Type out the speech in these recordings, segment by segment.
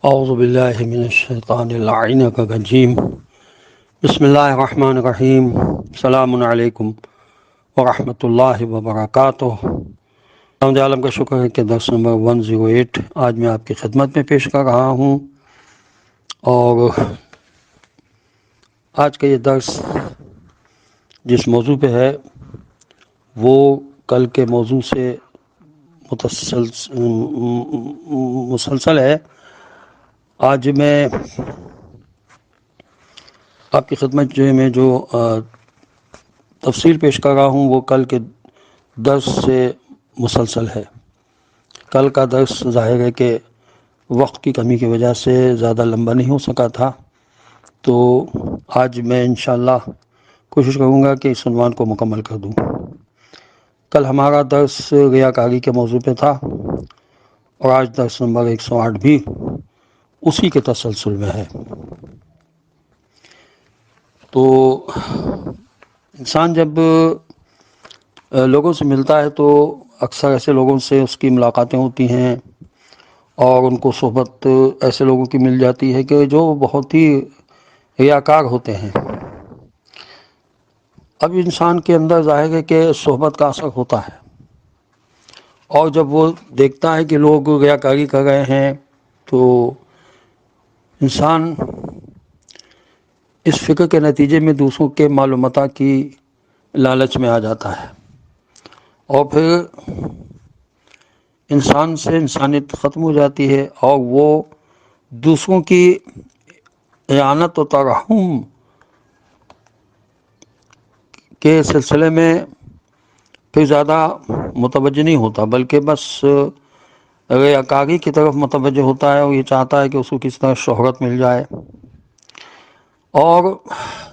اعوذ باللہ من الشیطان اللعین الرجیم بسم اللہ الرحمن الرحیم السلام علیکم ورحمۃ اللہ وبرکاتہ۔ رحمت عالم کا شکر ہے کہ درس نمبر 108 آج میں آپ کی خدمت میں پیش کر رہا ہوں، اور آج کا یہ درس جس موضوع پہ ہے وہ کل کے موضوع سے مسلسل ہے۔ آج میں آپ کی خدمت میں جو تفصیل پیش کر رہا ہوں وہ کل کے درس سے مسلسل ہے۔ کل کا درس ظاہر ہے کہ وقت کی کمی کی وجہ سے زیادہ لمبا نہیں ہو سکا تھا، تو آج میں انشاءاللہ کوشش کروں گا کہ اس عنوان کو مکمل کر دوں۔ کل ہمارا درس ریاکاری کے موضوع پہ تھا، اور آج درس نمبر 108 بھی اسی کے تسلسل میں ہے۔ تو انسان جب لوگوں سے ملتا ہے تو اکثر ایسے لوگوں سے اس کی ملاقاتیں ہوتی ہیں، اور ان کو صحبت ایسے لوگوں کی مل جاتی ہے کہ جو بہت ہی ریاکار ہوتے ہیں۔ اب انسان کے اندر ظاہر ہے کہ صحبت کا اثر ہوتا ہے، اور جب وہ دیکھتا ہے کہ لوگ ریاکاری کر رہے ہیں تو انسان اس فکر کے نتیجے میں دوسروں کے مال و متاع کی لالچ میں آ جاتا ہے، اور پھر انسان سے انسانیت ختم ہو جاتی ہے، اور وہ دوسروں کی اعانت و ترحم کے سلسلے میں پھر زیادہ متوجہ نہیں ہوتا، بلکہ بس ریاکاری کی طرف متوجہ ہوتا ہے، اور یہ چاہتا ہے کہ اس کو کس طرح شہرت مل جائے، اور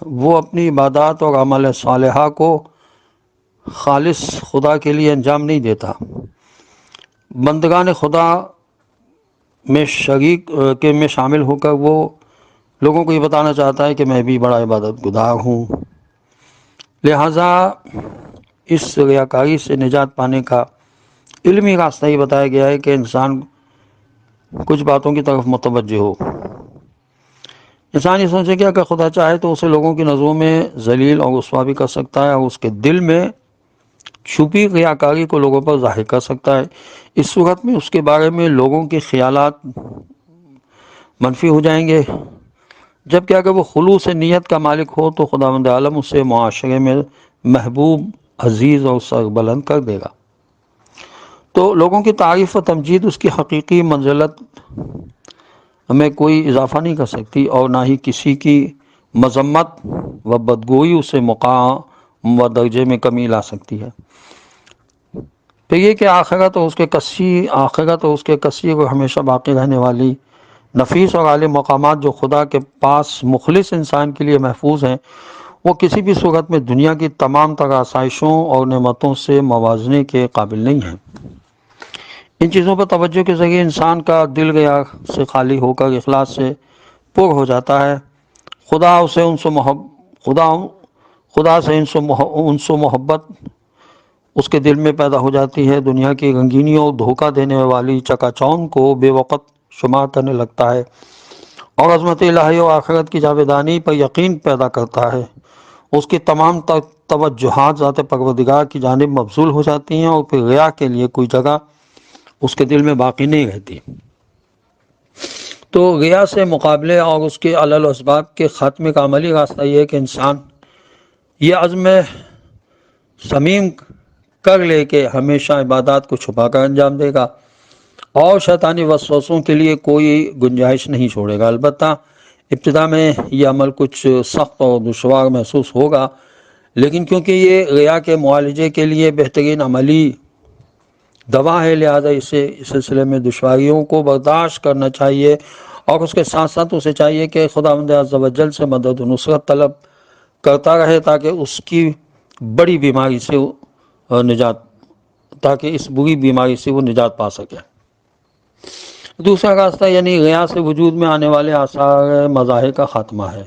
وہ اپنی عبادات اور عمل صالحہ کو خالص خدا کے لیے انجام نہیں دیتا۔ بندگان خدا میں شریک میں شامل ہو کر وہ لوگوں کو یہ بتانا چاہتا ہے کہ میں بھی بڑا عبادت گزار ہوں۔ لہٰذا اس ریاکاری سے نجات پانے کا علمی راستہ یہ بتایا گیا ہے کہ انسان کچھ باتوں کی طرف متوجہ ہو۔ انسان یہ سوچے کہ اگر خدا چاہے تو اسے لوگوں کی نظروں میں ذلیل اور رسوا بھی کر سکتا ہے، اور اس کے دل میں چھپی ریاکاری کو لوگوں پر ظاہر کر سکتا ہے۔ اس صورت میں اس کے بارے میں لوگوں کے خیالات منفی ہو جائیں گے، جبکہ اگر وہ خلوص نیت کا مالک ہو تو خداوند عالم اسے معاشرے میں محبوب، عزیز اور سربلند کر دے گا۔ تو لوگوں کی تعریف و تمجید اس کی حقیقی منزلت میں کوئی اضافہ نہیں کر سکتی، اور نہ ہی کسی کی مذمت و بدگوئی اسے مقام و درجے میں کمی لا سکتی ہے۔ پھر یہ کہ آخرت اور اس کے کثیر اور ہمیشہ باقی رہنے والی نفیس اور عالی مقامات جو خدا کے پاس مخلص انسان کے لیے محفوظ ہیں، وہ کسی بھی صورت میں دنیا کی تمام تر آسائشوں اور نعمتوں سے موازنے کے قابل نہیں ہیں۔ ان چیزوں پر توجہ کے ذریعے انسان کا دل ریا سے خالی ہو کر اخلاص سے پر ہو جاتا ہے۔ خدا سے انس و محبت اس کے دل میں پیدا ہو جاتی ہے، دنیا کی رنگینیوں اور دھوکہ دینے والی چکا چوند کو بے وقت شمار کرنے لگتا ہے، اور عظمت الہی و آخرت کی جاویدانی پر یقین پیدا کرتا ہے۔ اس کی تمام توجہات ذات پروردگار کی جانب مبذول ہو جاتی ہیں، اور پھر ریا کے لیے کوئی جگہ اس کے دل میں باقی نہیں رہتی۔ تو ریا سے مقابلے اور اس کے علل و اسباب کے خاتمے کا عملی راستہ یہ ہے کہ انسان یہ عزم صمیم کر لے کہ ہمیشہ عبادات کو چھپا کر انجام دے گا، اور شیطانی وسوسوں کے لیے کوئی گنجائش نہیں چھوڑے گا۔ البتہ ابتدا میں یہ عمل کچھ سخت اور دشوار محسوس ہوگا، لیکن کیونکہ یہ ریا کے معالجے کے لیے بہترین عملی دوا ہے، لہذا اس سلسلے میں دشواریوں کو برداشت کرنا چاہیے، اور اس کے ساتھ ساتھ اسے چاہیے کہ خداوند عز و جل سے مدد و نصرت طلب کرتا رہے تاکہ اس بری بیماری سے وہ نجات پا سکے۔ دوسرا راستہ یعنی ریا سے وجود میں آنے والے آثار مظاہر کا خاتمہ ہے،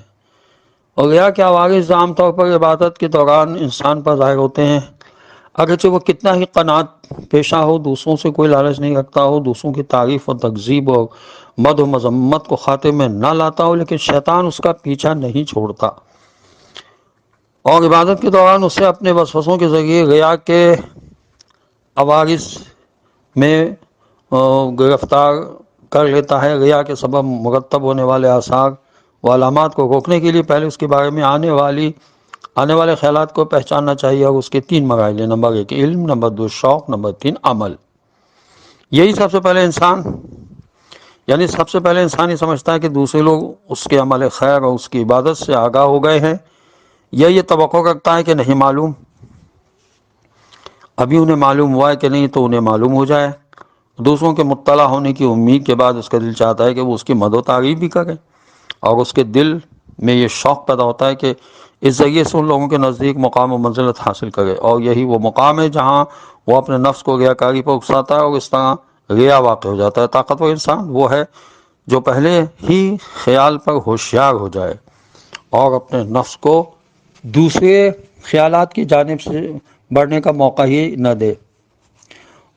اور ریا کے عوارض عام طور پر عبادت کے دوران انسان پر ظاہر ہوتے ہیں۔ اگرچہ وہ کتنا ہی قناعت پیشہ ہو، دوسروں سے کوئی لالچ نہیں رکھتا ہو، دوسروں کی تعریف اور تکذیب اور مدح و مذمت کو خاطے میں نہ لاتا ہو، لیکن شیطان اس کا پیچھا نہیں چھوڑتا اور عبادت کے دوران اسے اپنے وسوسوں کے ذریعے ریا کے عوارض میں گرفتار کر لیتا ہے۔ ریا کے سبب مرتب ہونے والے آثار و علامات کو روکنے کے لیے پہلے اس کے بارے میں آنے والے خیالات کو پہچاننا چاہیے، اور اس کے 3 مراحل ہیں: نمبر 1 علم، نمبر 2 شوق، نمبر 3 عمل۔ یہی سب سے پہلے انسان ہی سمجھتا ہے کہ دوسرے لوگ اس کے عمل خیر اور اس کی عبادت سے آگاہ ہو گئے ہیں، یا یہ توقع کرتا ہے کہ نہیں معلوم، ابھی انہیں معلوم ہوا ہے کہ نہیں تو انہیں معلوم ہو جائے۔ دوسروں کے مطلع ہونے کی امید کے بعد اس کا دل چاہتا ہے کہ وہ اس کی مدح و تعریف بھی کرے، اور اس کے دل میں یہ شوق پیدا ہوتا ہے کہ اس ذریعے سے ان لوگوں کے نزدیک مقام و منزلت حاصل کرے، اور یہی وہ مقام ہے جہاں وہ اپنے نفس کو ریاکاری پر اکساتا ہے، اور اس طرح ریا واقع ہو جاتا ہے۔ طاقتور انسان وہ ہے جو پہلے ہی خیال پر ہوشیار ہو جائے اور اپنے نفس کو دوسرے خیالات کی جانب سے بڑھنے کا موقع ہی نہ دے،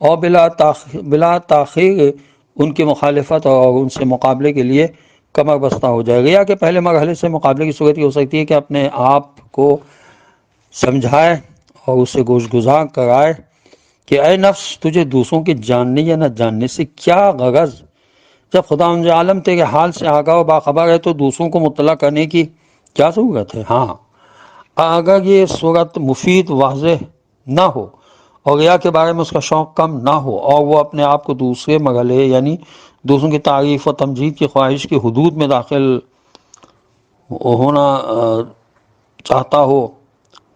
اور بلا تاخیر ان کی مخالفت اور ان سے مقابلے کے لیے کمر بستہ ہو جائے۔ ریا کے پہلے مرحلے سے مقابلے کی صورت یہ ہو سکتی ہے کہ اپنے آپ کو سمجھائے اور اسے گوش گزار کرائے کہ اے نفس، تجھے دوسروں کے جاننے یا نہ جاننے سے کیا غرض؟ جب خداوند عالم تیرے حال سے آگاہ و باخبر ہے تو دوسروں کو مطلع کرنے کی کیا ضرورت ہے؟ ہاں، اگر یہ صورت مفید واضح نہ ہو اور ریا کے بارے میں اس کا شوق کم نہ ہو، اور وہ اپنے آپ کو دوسرے مرحلے یعنی دوسروں کی تعریف و تمجید کی خواہش کی حدود میں داخل ہونا چاہتا ہو،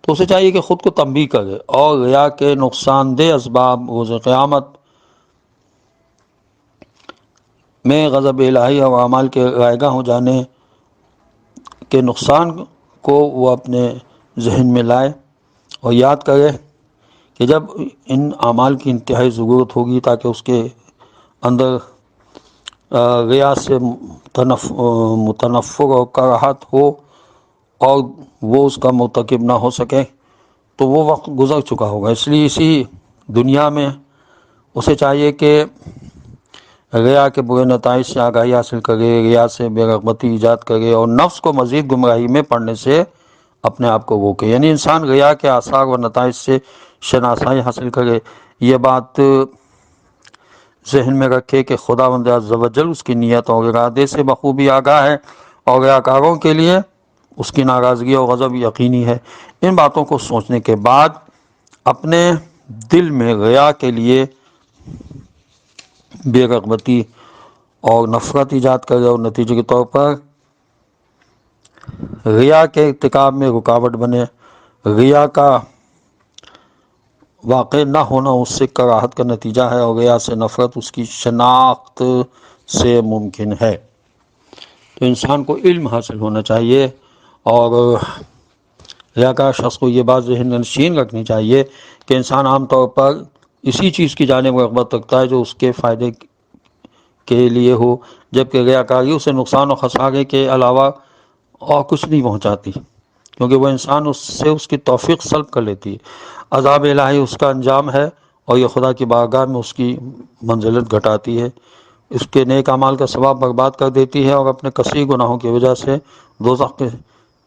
تو اسے چاہیے کہ خود کو تنبیہ کرے اور ریا کے نقصان دہ اسباب روز قیامت میں غضب الہی اور اعمال کے رائگاں ہو جانے کے نقصان کو وہ اپنے ذہن میں لائے اور یاد کرے کہ جب ان اعمال کی انتہائی ضرورت ہوگی تاکہ اس کے اندر ریا سے متنفر اور کراہت ہو اور وہ اس کا مرتکب نہ ہو سکے، تو وہ وقت گزر چکا ہوگا۔ اس لیے اسی دنیا میں اسے چاہیے کہ ریا کے برے نتائج سے آگاہی حاصل کرے، ریا سے بے رغبتی ایجاد کرے اور نفس کو مزید گمراہی میں پڑنے سے اپنے آپ کو روکے، یعنی انسان ریا کے آثار و نتائج سے شناسائی حاصل کرے۔ یہ بات ذہن میں رکھے کہ خداوند عز و جل اس کی نیت اور ارادے سے بخوبی آگاہ ہے، اور ریاکاروں کے لیے اس کی ناراضگی اور غضب یقینی ہے۔ ان باتوں کو سوچنے کے بعد اپنے دل میں ریا کے لیے بے رغبتی اور نفرت ایجاد کرے، اور نتیجے کے طور پر ریا کے ارتکاب میں رکاوٹ بنے۔ ریا کا واقع نہ ہونا اس سے کراہت کا نتیجہ ہے، اور ریا سے نفرت اس کی شناخت سے ممکن ہے۔ تو انسان کو علم حاصل ہونا چاہیے، اور ریاکار شخص کو یہ بات ذہن نشین رکھنی چاہیے کہ انسان عام طور پر اسی چیز کی جانب رغبت رکھتا ہے جو اس کے فائدے کے لیے ہو، جبکہ ریاکاری اسے نقصان و خسارے کے علاوہ اور کچھ نہیں پہنچاتی، کیونکہ وہ انسان اس سے اس کی توفیق سلب کر لیتی ہے۔ عذاب الہی اس کا انجام ہے، اور یہ خدا کی بارگاہ میں اس کی منزلت گھٹاتی ہے، اس کے نیک اعمال کا ثواب برباد کر دیتی ہے، اور اپنے کثیر گناہوں کی وجہ سے دوزخ کے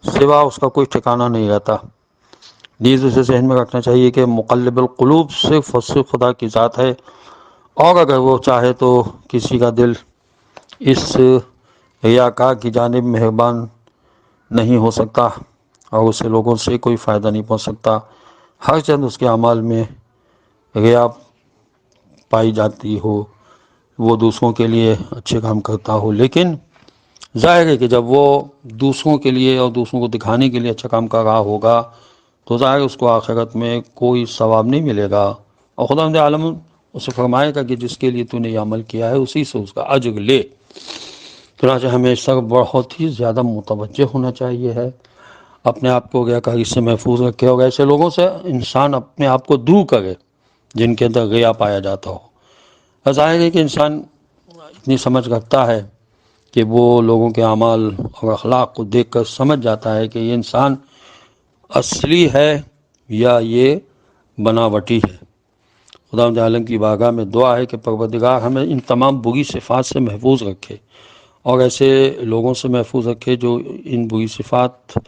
سوا اس کا کوئی ٹھکانہ نہیں رہتا۔ نیز اسے ذہن میں رکھنا چاہیے کہ مقلب القلوب صرف اور صرف خدا کی ذات ہے، اور اگر وہ چاہے تو کسی کا دل اس ریاکار کی جانب مہربان نہیں ہو سکتا، اور اسے لوگوں سے کوئی فائدہ نہیں پہنچ سکتا، ہر چند اس کے اعمال میں ریا پائی جاتی ہو، وہ دوسروں کے لیے اچھے کام کرتا ہو، لیکن ظاہر ہے کہ جب وہ دوسروں کے لیے اور دوسروں کو دکھانے کے لیے اچھا کام کر رہا ہوگا تو ظاہر اس کو آخرت میں کوئی ثواب نہیں ملے گا، اور خداوند عالم اسے فرمائے گا کہ جس کے لیے تو نے یہ عمل کیا ہے اسی سے اس کا اجر لے۔ چنانچہ ہمیں اس طرح بہت ہی زیادہ متوجہ ہونا چاہیے ہے، اپنے آپ کو ریاکاری سے محفوظ رکھے، اور ایسے لوگوں سے انسان اپنے آپ کو دور کرے جن کے اندر ریا پایا جاتا ہو۔ ظاہر ہے کہ انسان اتنی سمجھ رکھتا ہے کہ وہ لوگوں کے اعمال اور اخلاق کو دیکھ کر سمجھ جاتا ہے کہ یہ انسان اصلی ہے یا یہ بناوٹی ہے۔ خداوند عالم کی بارگاہ میں دعا ہے کہ پروردگار ہمیں ان تمام بری صفات سے محفوظ رکھے اور ایسے لوگوں سے محفوظ رکھے جو ان بری صفات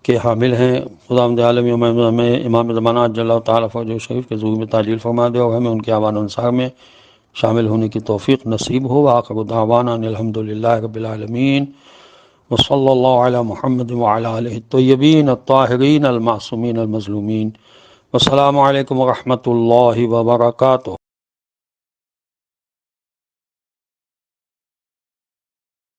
کے حامل ہیں۔ خداوند عالم ہمیں امام زمانہ عجل اللہ تعالیٰ فرجہ شریف کے ظہور میں تعجیل فرما دے اور ہمیں ان کے اعوان انصار میں شامل ہونے کی توفیق نصیب ہو۔ آخر دعوانا ان الحمد للہ رب العالمین وصلی اللہ علی محمد وعلی آلہ الطیبین الطاہرین المعصومین المظلومین۔ والسلام علیکم ورحمۃ اللہ وبرکاتہ۔